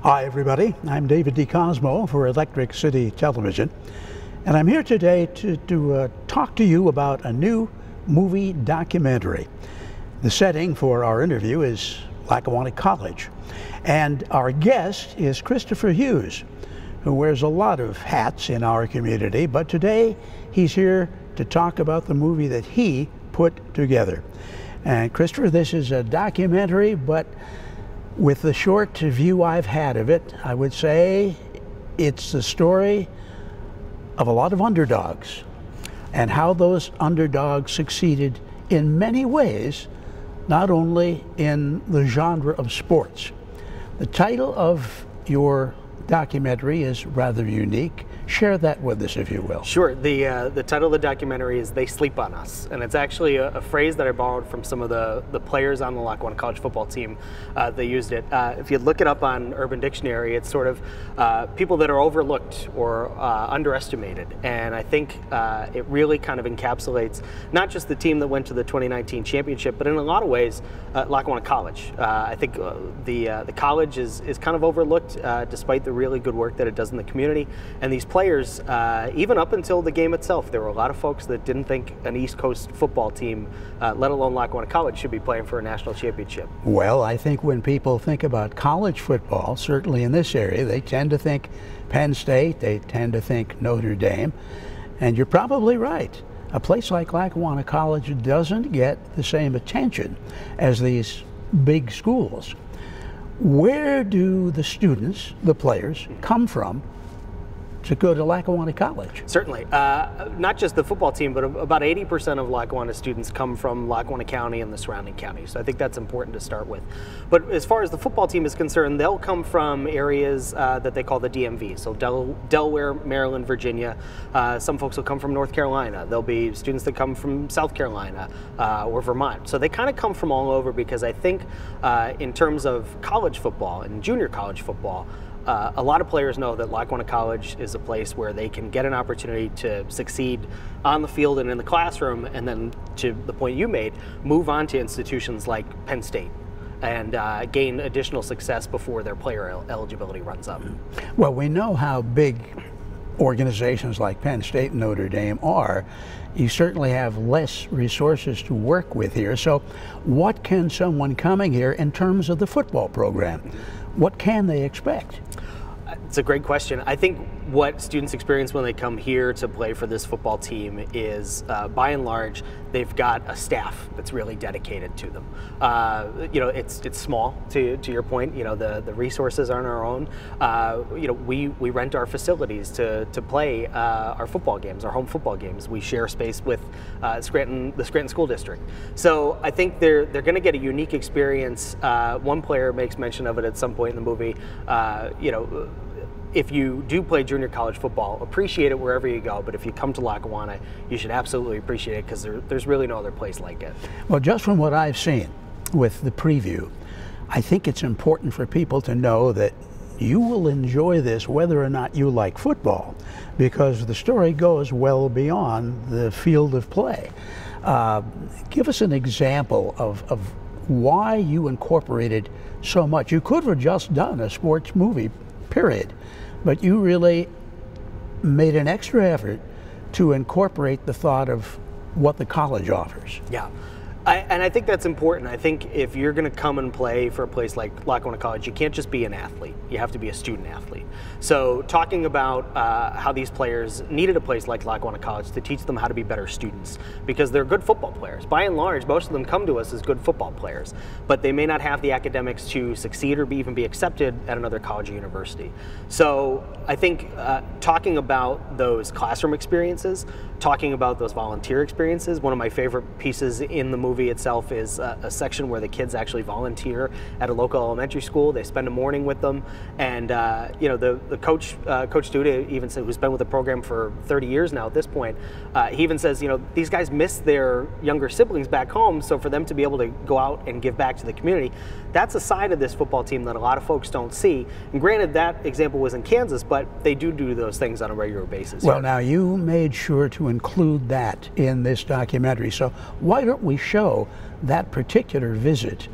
Hi everybody, I'm David DeCosmo for Electric City Television, and I'm here today to talk to you about a new movie documentary. The setting for our interview is Lackawanna College, and our guest is Christopher Hughes, who wears a lot of hats in our community, but today he's here to talk about the movie that he put together. And Christopher, this is a documentary, but with the short view I've had of it, I would say it's the story of a lot of underdogs and how those underdogs succeeded in many ways, not only in the genre of sports. The title of your documentary is rather unique. Share that with us, if you will. Sure. The title of the documentary is "They Sleep on Us," and it's actually a phrase that I borrowed from some of the players on the Lackawanna College football team. They used it. If you look it up on Urban Dictionary, it's sort of people that are overlooked or underestimated, and I think it really kind of encapsulates not just the team that went to the 2019 championship, but in a lot of ways, Lackawanna College. I think the college is kind of overlooked despite the really good work that it does in the community, and these players, even up until the game itself, there were a lot of folks that didn't think an East Coast football team, let alone Lackawanna College, should be playing for a national championship. Well, I think when people think about college football, certainly in this area, they tend to think Penn State, they tend to think Notre Dame, and you're probably right. A place like Lackawanna College doesn't get the same attention as these big schools. Where do the students, the players, come from to go to Lackawanna College? Certainly. Not just the football team, but about 80% of Lackawanna students come from Lackawanna County and the surrounding counties. So I think that's important to start with. But as far as the football team is concerned, they'll come from areas that they call the DMV. So Delaware, Maryland, Virginia. Some folks will come from North Carolina. There'll be students that come from South Carolina or Vermont. So they kind of come from all over, because I think in terms of college football and junior college football, a lot of players know that Lackawanna College is a place where they can get an opportunity to succeed on the field and in the classroom, and then, to the point you made, move on to institutions like Penn State and gain additional success before their player eligibility runs up. Well, we know how big organizations like Penn State and Notre Dame are. You certainly have less resources to work with here. So what can someone coming here in terms of the football program, what can they expect? It's a great question. I think what students experience when they come here to play for this football team is, by and large, they've got a staff that's really dedicated to them. You know, it's small, to your point. You know, the resources aren't our own. You know, we rent our facilities to play our football games, our home football games. We share space with Scranton, the Scranton School District. So I think they're going to get a unique experience. One player makes mention of it at some point in the movie. You know, if you do play junior college football, appreciate it wherever you go, but if you come to Lackawanna, you should absolutely appreciate it, because there's really no other place like it. Well, just from what I've seen with the preview, I think it's important for people to know that you will enjoy this whether or not you like football, because the story goes well beyond the field of play. Give us an example of why you incorporated so much. You could have just done a sports movie, period, but you really made an extra effort to incorporate the thought of what the college offers. Yeah. And I think that's important. I think if you're going to come and play for a place like Lackawanna College, you can't just be an athlete. You have to be a student athlete. So talking about how these players needed a place like Lackawanna College to teach them how to be better students, because they're good football players. By and large, most of them come to us as good football players, but they may not have the academics to succeed or even be accepted at another college or university. So I think talking about those classroom experiences, talking about those volunteer experiences, one of my favorite pieces in the movie itself is a section where the kids actually volunteer at a local elementary school. They spend a morning with them, and you know, the coach, Coach Duda, even said, who's been with the program for 30 years now at this point, he even says, you know, these guys miss their younger siblings back home, so for them to be able to go out and give back to the community, that's a side of this football team that a lot of folks don't see. And granted, that example was in Kansas, but they do those things on a regular basis. Well, now you made sure to include that in this documentary, so why don't we show that particular visit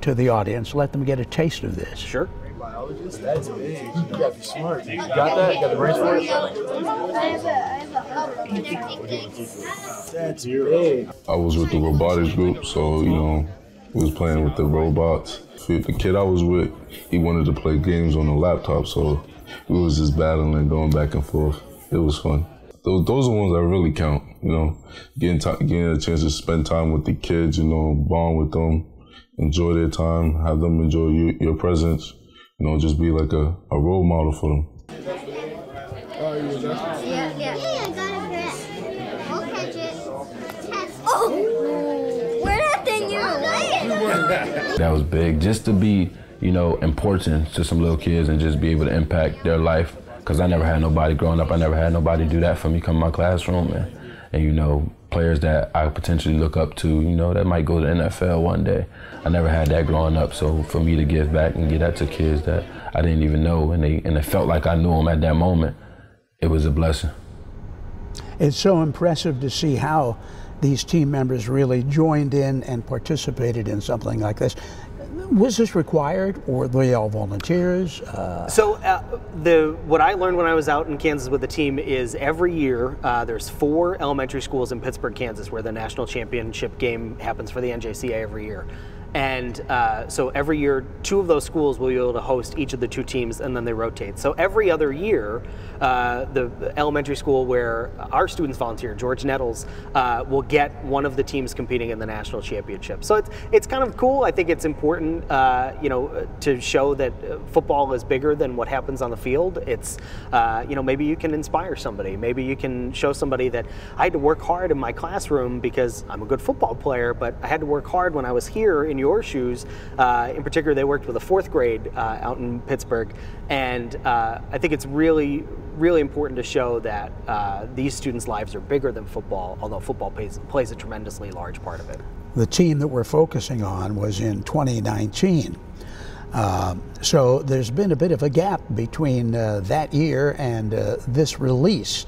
to the audience, let them get a taste of this. Sure. biologist? That's big. You gotta be smart. You got that? You got the brains for it? That's big. I was with the robotics group, so, you know, we was playing with the robots. The kid I was with, he wanted to play games on the laptop, so we was just battling, going back and forth. It was fun. Those are the ones that really count, you know, getting a chance to spend time with the kids, you know, bond with them, enjoy their time, have them enjoy your presence, you know, just be like a role model for them. Yeah. Hey, I got a grip. We'll catch it. Test. Oh! Where that thing you? That was big, just to be, you know, important to some little kids and just be able to impact their life. Because I never had nobody growing up, I never had nobody do that for me, come in my classroom. And you know, players that I potentially look up to, you know, that might go to the NFL one day. I never had that growing up, so for me to give back and give that to kids that I didn't even know, and it felt like I knew them at that moment, it was a blessing. It's so impressive to see how these team members really joined in and participated in something like this. Was this required, or were they all volunteers? What I learned when I was out in Kansas with the team is every year there's 4 elementary schools in Pittsburg, Kansas, where the National Championship Game happens for the NJCAA every year. And so every year, 2 of those schools will be able to host each of the 2 teams, and then they rotate. So every other year, the elementary school where our students volunteer, George Nettles, will get one of the teams competing in the national championship. So it's kind of cool. I think it's important, you know, to show that football is bigger than what happens on the field. It's, you know, maybe you can inspire somebody. Maybe you can show somebody that I had to work hard in my classroom because I'm a good football player, but I had to work hard when I was here in your shoes. In particular, they worked with a 4th grade out in Pittsburgh, and I think it's really important to show that these students' lives are bigger than football, although football plays a tremendously large part of it. The team that we're focusing on was in 2019. So there's been a bit of a gap between that year and this release.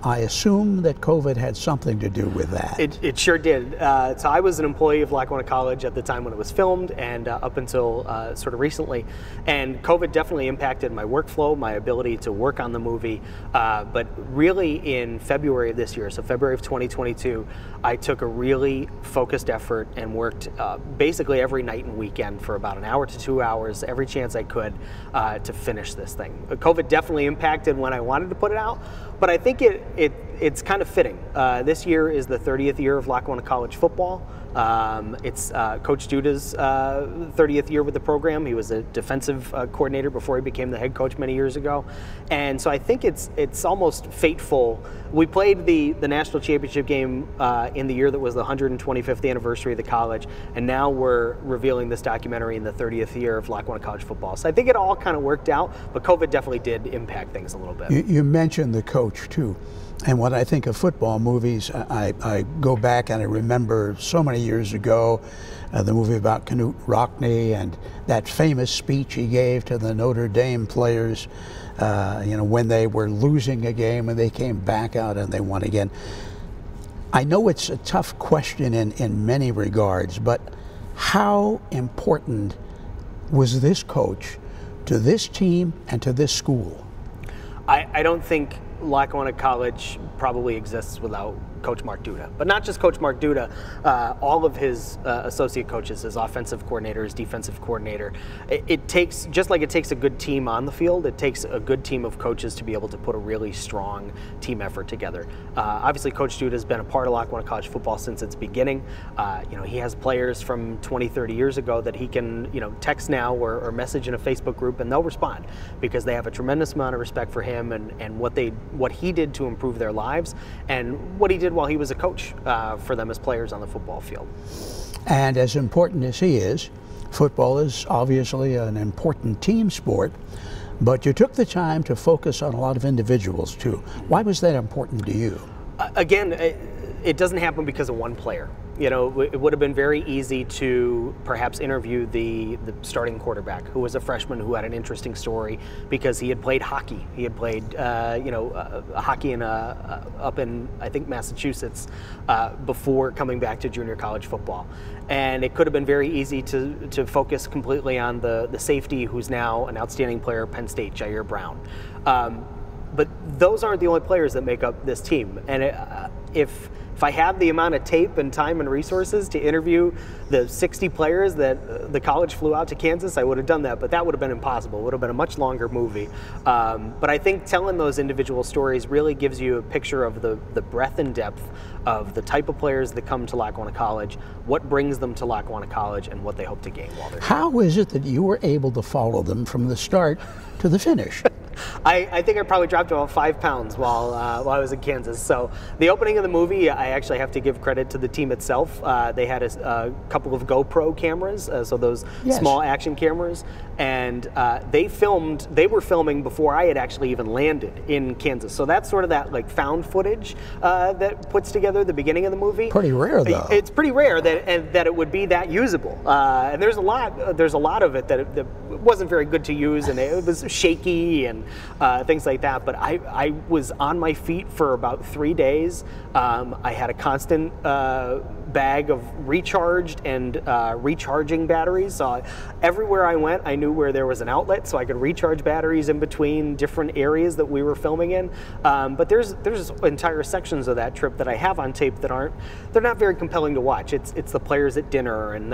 I assume that COVID had something to do with that. It sure did. So I was an employee of Lackawanna College at the time when it was filmed, and up until sort of recently. And COVID definitely impacted my workflow, my ability to work on the movie. But really in February of this year, so February of 2022, I took a really focused effort and worked basically every night and weekend for about an hour to 2 hours, every chance I could to finish this thing. COVID definitely impacted when I wanted to put it out, but I think it's kind of fitting. This year is the 30th year of Lackawanna College football. It's Coach Duda's 30th year with the program. He was a defensive coordinator before he became the head coach many years ago. And so I think it's almost fateful. We played the national championship game in the year that was the 125th anniversary of the college, and now we're revealing this documentary in the 30th year of Lackawanna College football. So I think it all kind of worked out, but COVID definitely did impact things a little bit. You mentioned the coach too. And when I think of football movies, I go back and I remember so many years ago the movie about Knute Rockne and that famous speech he gave to the Notre Dame players, you know, when they were losing a game and they came back out and they won again. I know it's a tough question in many regards, but how important was this coach to this team and to this school? I don't think Lackawanna College probably exists without Coach Mark Duda, but not just Coach Mark Duda, all of his associate coaches, his offensive coordinator, his defensive coordinator. It takes, just like it takes a good team on the field, it takes a good team of coaches to be able to put a really strong team effort together. Obviously, Coach Duda has been a part of Lackawanna College football since its beginning. You know, he has players from 20, 30 years ago that he can, you know, text now or message in a Facebook group, and they'll respond because they have a tremendous amount of respect for him and what he did to improve their lives and what he did while he was a coach for them as players on the football field. And as important as he is, football is obviously an important team sport, but you took the time to focus on a lot of individuals too. Why was that important to you? Again, it doesn't happen because of one player. You know, it would have been very easy to perhaps interview the starting quarterback, who was a freshman who had an interesting story because he had played hockey. He had played, hockey up in, I think, Massachusetts before coming back to junior college football. And it could have been very easy to focus completely on the safety, who's now an outstanding player at Penn State, Jair Brown. But those aren't the only players that make up this team. And if I had the amount of tape and time and resources to interview the 60 players that the college flew out to Kansas, I would have done that, but that would have been impossible. It would have been a much longer movie. But I think telling those individual stories really gives you a picture of the breadth and depth of the type of players that come to Lackawanna College, what brings them to Lackawanna College, and what they hope to gain while they're here. How is it that you were able to follow them from the start to the finish? I think I probably dropped about 5 pounds while I was in Kansas. So the opening of the movie, I actually have to give credit to the team itself. They had a couple of GoPro cameras, so those small action cameras, and they were filming before I had actually even landed in Kansas. So that's sort of that like found footage that puts together the beginning of the movie. Pretty rare, though. It's pretty rare that it would be that usable. And there's a lot of it that wasn't very good to use, and it was shaky and things like that. But I was on my feet for about 3 days. I had a constant bag of recharged and recharging batteries. So everywhere I went, I knew where there was an outlet, so I could recharge batteries in between different areas that we were filming in. But there's entire sections of that trip that I have on tape that they're not very compelling to watch. It's the players at dinner, and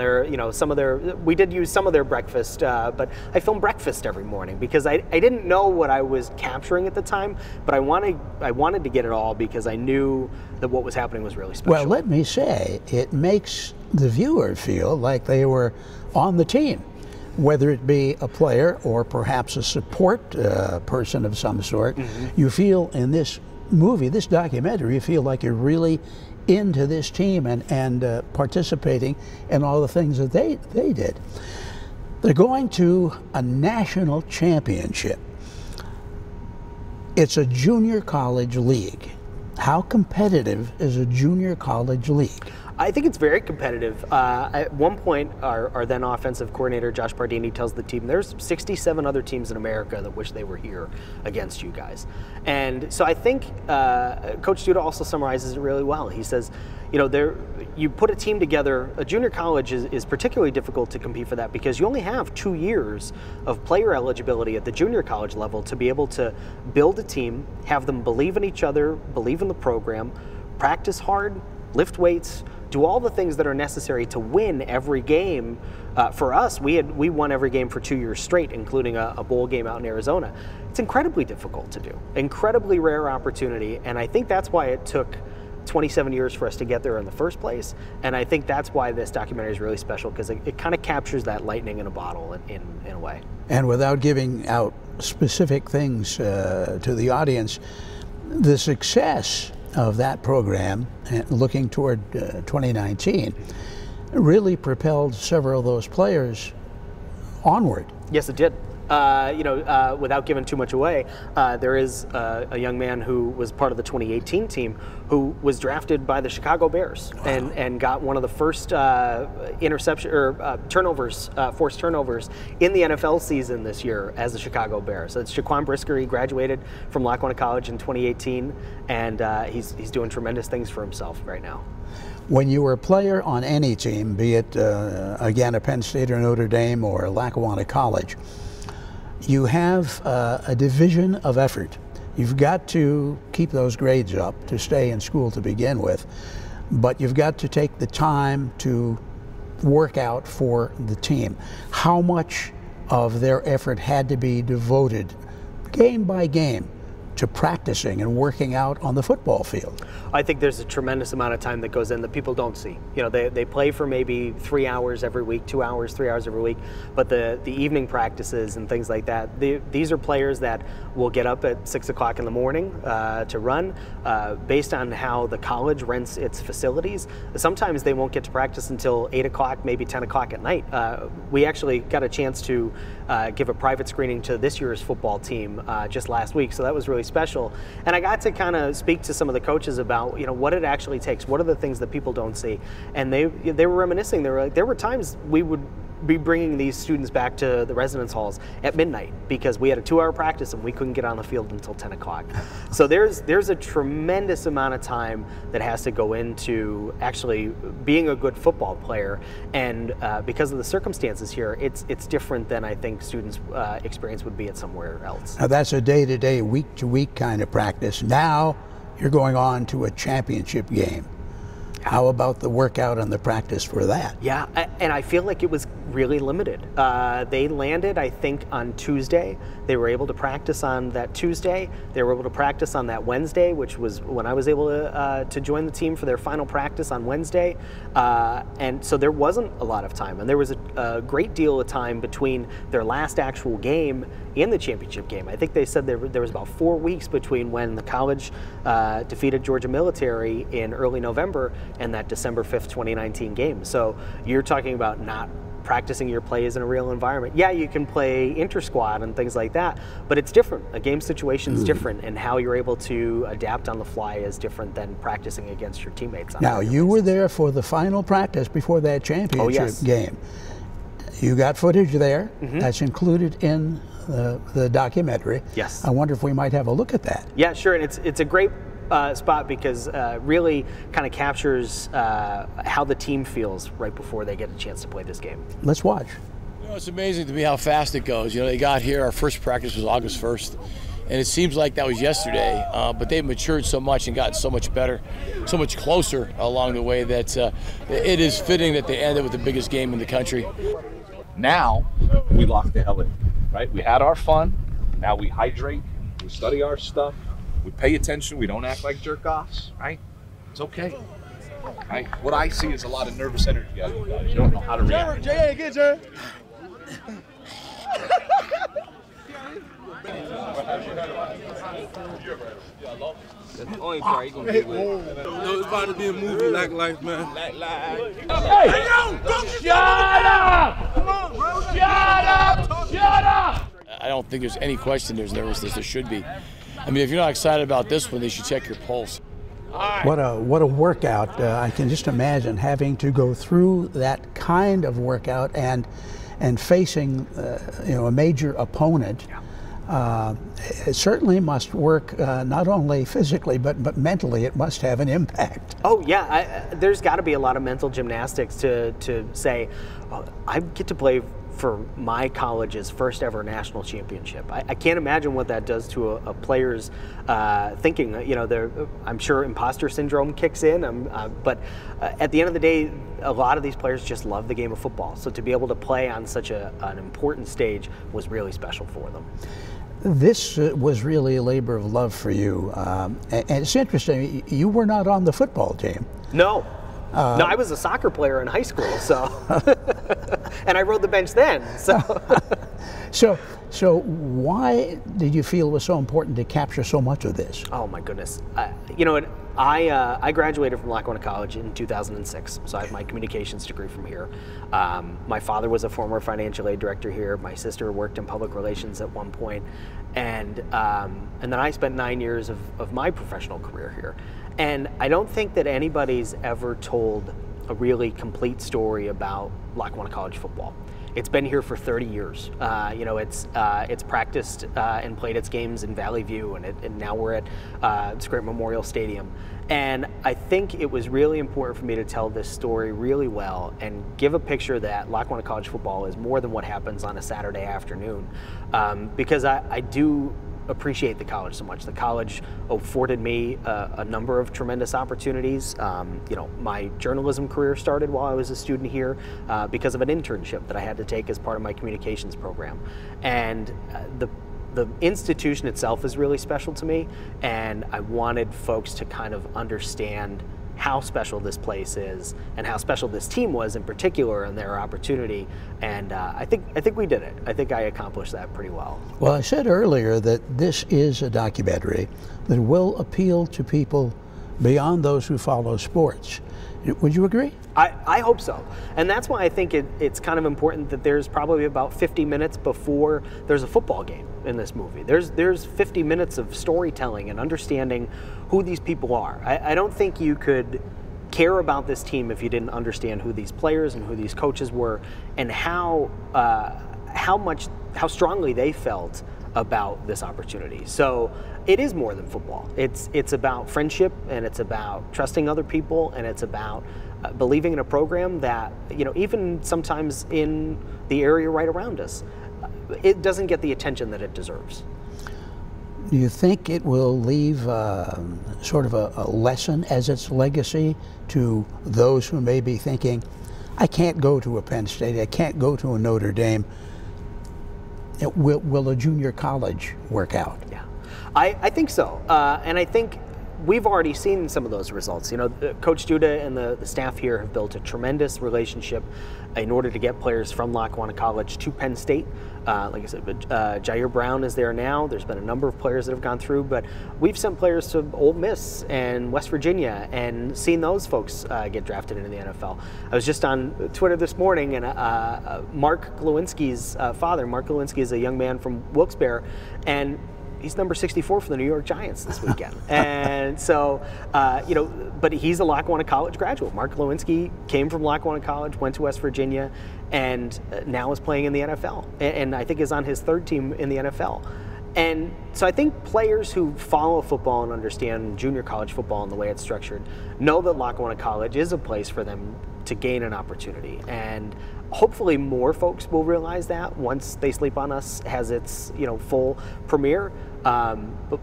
we did use some of their breakfast, but I filmed breakfast every morning because I didn't know what I was capturing at the time, but I wanted to get it all because I knew that what was happening was really special. Well, let me say, it makes the viewer feel like they were on the team, whether it be a player or perhaps a support person of some sort. Mm-hmm. You feel in this movie, this documentary, you feel like you're really into this team and participating in all the things that they did. They're going to a national championship. It's a junior college league. How competitive is a junior college league? I think it's very competitive. At one point, our then offensive coordinator, Josh Pardini, tells the team there's 67 other teams in America that wish they were here against you guys. And so I think Coach Duda also summarizes it really well. He says, you put a team together, a junior college is particularly difficult to compete for that because you only have 2 years of player eligibility at the junior college level to be able to build a team, have them believe in each other, believe in the program, practice hard, lift weights, do all the things that are necessary to win every game. For us, we won every game for 2 years straight, including a bowl game out in Arizona. It's incredibly difficult to do, incredibly rare opportunity, and I think that's why it took 27 years for us to get there in the first place. And I think that's why this documentary is really special, because it kind of captures that lightning in a bottle in a way. And without giving out specific things to the audience, the success of that program, looking toward 2019, really propelled several of those players onward. Yes, it did. Without giving too much away, there is a young man who was part of the 2018 team who was drafted by the Chicago Bears. Wow. and got one of the first forced turnovers in the NFL season this year as a Chicago Bear. So it's Jaquan Brisker. He graduated from Lackawanna College in 2018, and he's doing tremendous things for himself right now. When you were a player on any team, be it again a Penn State or Notre Dame or Lackawanna College, you have a division of effort. You've got to keep those grades up to stay in school to begin with, but you've got to take the time to work out for the team. How much of their effort had to be devoted, game by game, to practicing and working out on the football field? I think there's a tremendous amount of time that goes in that people don't see. They play for maybe 3 hours every week, 2 hours, 3 hours every week, but the evening practices and things like that, these are players that will get up at 6 o'clock in the morning to run. Based on how the college rents its facilities, sometimes they won't get to practice until 8 o'clock, maybe 10 o'clock at night. We actually got a chance to give a private screening to this year's football team just last week, so that was really really special. And I got to kind of speak to some of the coaches about, you know, what it actually takes. What are the things that people don't see? And they were reminiscing. They were like, there were times we would be bringing these students back to the residence halls at midnight because we had a 2-hour practice and we couldn't get on the field until 10 o'clock. So there's a tremendous amount of time that has to go into actually being a good football player, and because of the circumstances here, it's different than I think students' experience would be at somewhere else. Now that's a day-to-day, week-to-week kind of practice. Now you're going on to a championship game. How about the workout and the practice for that? Yeah, and I feel like it was really limited. They landed, I think, on Tuesday. They were able to practice on that Tuesday. They were able to practice on that Wednesday, which was when I was able to join the team for their final practice on Wednesday. And so there wasn't a lot of time. And there was a great deal of time between their last actual game and the championship game. I think they said there was about 4 weeks between when the college defeated Georgia Military in early November and that December 5th, 2019 game. So you're talking about not practicing your plays in a real environment. Yeah, you can play inter-squad and things like that, but it's different. A game situation is different, and how you're able to adapt on the fly is different than practicing against your teammates. Now, you were there for the final practice before that championship game. You got footage there. That's included in the documentary. Yes. I wonder if we might have a look at that. Yeah, sure, and it's a great spot because really kind of captures how the team feels right before they get a chance to play this game. Let's watch. You know, it's amazing to me how fast it goes. You know, they got here, our first practice was August 1st, and it seems like that was yesterday, but they've matured so much and gotten so much better, so much closer along the way that it is fitting that they ended with the biggest game in the country. Now, we lock the hell in, right? We had our fun, now we hydrate, we study our stuff, we pay attention, we don't act like jerk-offs, right? It's okay, right? What I see is a lot of nervous energy out of you guys. You don't know how to react. That's the only part you're gonna get with. No, it's about to be a movie like life, man. Like life. Hey, shut up! Come on, bro. Shut up! Shut up! I don't think there's any question there's nervousness. There should be. I mean, if you're not excited about this one, they should check your pulse. What a workout. I can just imagine having to go through that kind of workout and facing you know, a major opponent. It certainly must work not only physically but mentally. It must have an impact. Oh yeah, there's got to be a lot of mental gymnastics to say, oh, I get to play for my college's first ever national championship. I can't imagine what that does to a player's thinking. You know, I'm sure imposter syndrome kicks in, but at the end of the day, a lot of these players just love the game of football. So to be able to play on such an important stage was really special for them. This was really a labor of love for you. And it's interesting, you were not on the football team. No. No, I was a soccer player in high school, so and I rode the bench then. So why did you feel it was so important to capture so much of this? Oh my goodness! You know, I graduated from Lackawanna College in 2006, so I have my communications degree from here. My father was a former financial aid director here. My sister worked in public relations at one point, and then I spent 9 years of my professional career here. And I don't think that anybody's ever told a really complete story about Lackawanna College football. It's been here for 30 years. You know, it's practiced and played its games in Valley View, and now we're at Scranton Memorial Stadium. And I think it was really important for me to tell this story really well and give a picture that Lackawanna College football is more than what happens on a Saturday afternoon, because I do appreciate the college so much. The college afforded me a number of tremendous opportunities. You know, my journalism career started while I was a student here because of an internship that I had to take as part of my communications program. And the institution itself is really special to me, and I wanted folks to kind of understand how special this place is and how special this team was in particular and their opportunity. And I think we did it. I think I accomplished that pretty well. Well, I said earlier that this is a documentary that will appeal to people beyond those who follow sports. Would you agree? I hope so. And that's why I think it's kind of important that there's probably about 50 minutes before there's a football game in this movie. There's 50 minutes of storytelling and understanding who these people are. I don't think you could care about this team if you didn't understand who these players and who these coaches were, and how strongly they felt about this opportunity. So it is more than football. It's about friendship, and it's about trusting other people, and it's about believing in a program that, you know, even sometimes in the area right around us, it doesn't get the attention that it deserves. Do you think it will leave sort of a lesson as its legacy to those who may be thinking, I can't go to a Penn State, I can't go to a Notre Dame? Will a junior college work out? Yeah, I think so. And I think we've already seen some of those results. You know, Coach Duda and the staff here have built a tremendous relationship in order to get players from Lackawanna College to Penn State. Like I said, Jair Brown is there now. There's been a number of players that have gone through, but we've sent players to Ole Miss and West Virginia and seen those folks get drafted into the NFL. I was just on Twitter this morning, and Mark Glowinski's father, Mark Glowinski, is a young man from Wilkes-Barre, and he's number 64 for the New York Giants this weekend. And so, you know, but he's a Lackawanna College graduate. Mark Glowinski came from Lackawanna College, went to West Virginia, and now is playing in the NFL. And I think is on his third team in the NFL. And so I think players who follow football and understand junior college football and the way it's structured know that Lackawanna College is a place for them to gain an opportunity. And hopefully more folks will realize that once They Sleep on Us has its, you know, full premiere. But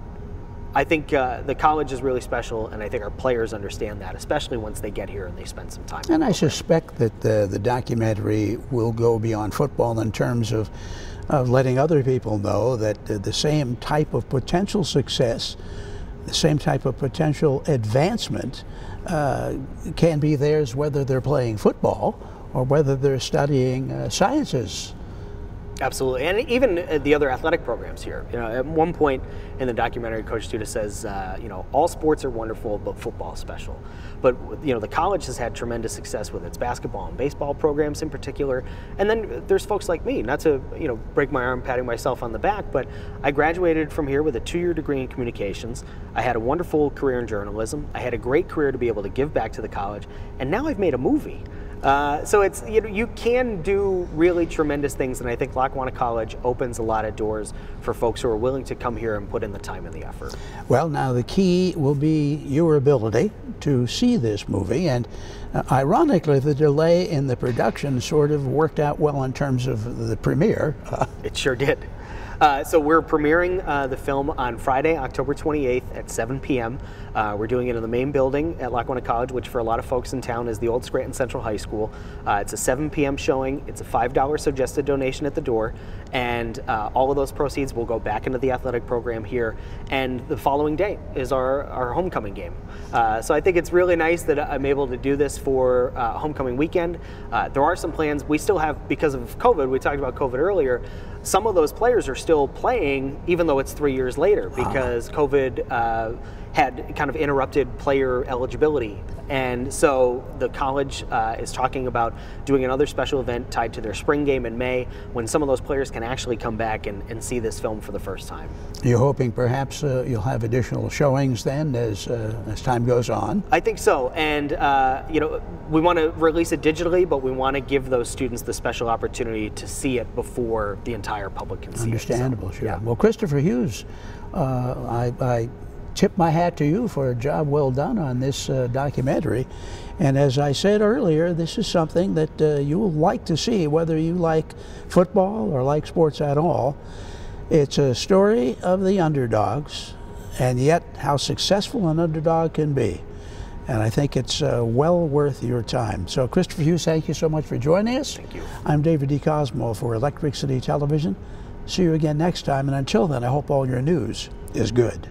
I think the college is really special, and I think our players understand that, especially once they get here and they spend some time. And I suspect that the documentary will go beyond football in terms of letting other people know that the same type of potential success, the same type of potential advancement can be theirs whether they're playing football or whether they're studying sciences. Absolutely, and even the other athletic programs here. You know, at one point in the documentary, Coach Duda says, you know, all sports are wonderful, but football is special. But you know, the college has had tremendous success with its basketball and baseball programs in particular. And then there's folks like me, not to, you know, break my arm patting myself on the back, but I graduated from here with a 2-year degree in communications. I had a wonderful career in journalism. I had a great career to be able to give back to the college, and now I've made a movie. So it's, you know, you can do really tremendous things, and I think Lackawanna College opens a lot of doors for folks who are willing to come here and put in the time and the effort. Well, now the key will be your ability to see this movie, and ironically, the delay in the production sort of worked out well in terms of the premiere. It sure did. So we're premiering the film on Friday, October 28th at 7 p.m. We're doing it in the main building at Lackawanna College, which for a lot of folks in town is the old Scranton Central High School. It's a 7 p.m. showing. It's a $5 suggested donation at the door, and all of those proceeds will go back into the athletic program here. And the following day is our homecoming game. So I think it's really nice that I'm able to do this for homecoming weekend. There are some plans. We still have, because of COVID, we talked about COVID earlier, some of those players are still playing even though it's 3 years later because COVID had kind of interrupted player eligibility. And so the college is talking about doing another special event tied to their spring game in May when some of those players can actually come back and see this film for the first time. You're hoping perhaps you'll have additional showings then as time goes on? I think so. And you know, we want to release it digitally, but we want to give those students the special opportunity to see it before the entire public can see it. Understandable, sure. Yeah. Well, Christopher Hughes, I tip my hat to you for a job well done on this documentary. And as I said earlier, this is something that you will like to see, whether you like football or like sports at all. It's a story of the underdogs, and yet how successful an underdog can be. And I think it's well worth your time. So Christopher Hughes, thank you so much for joining us. Thank you. I'm David DeCosmo for Electric City Television. See you again next time, and until then, I hope all your news is good.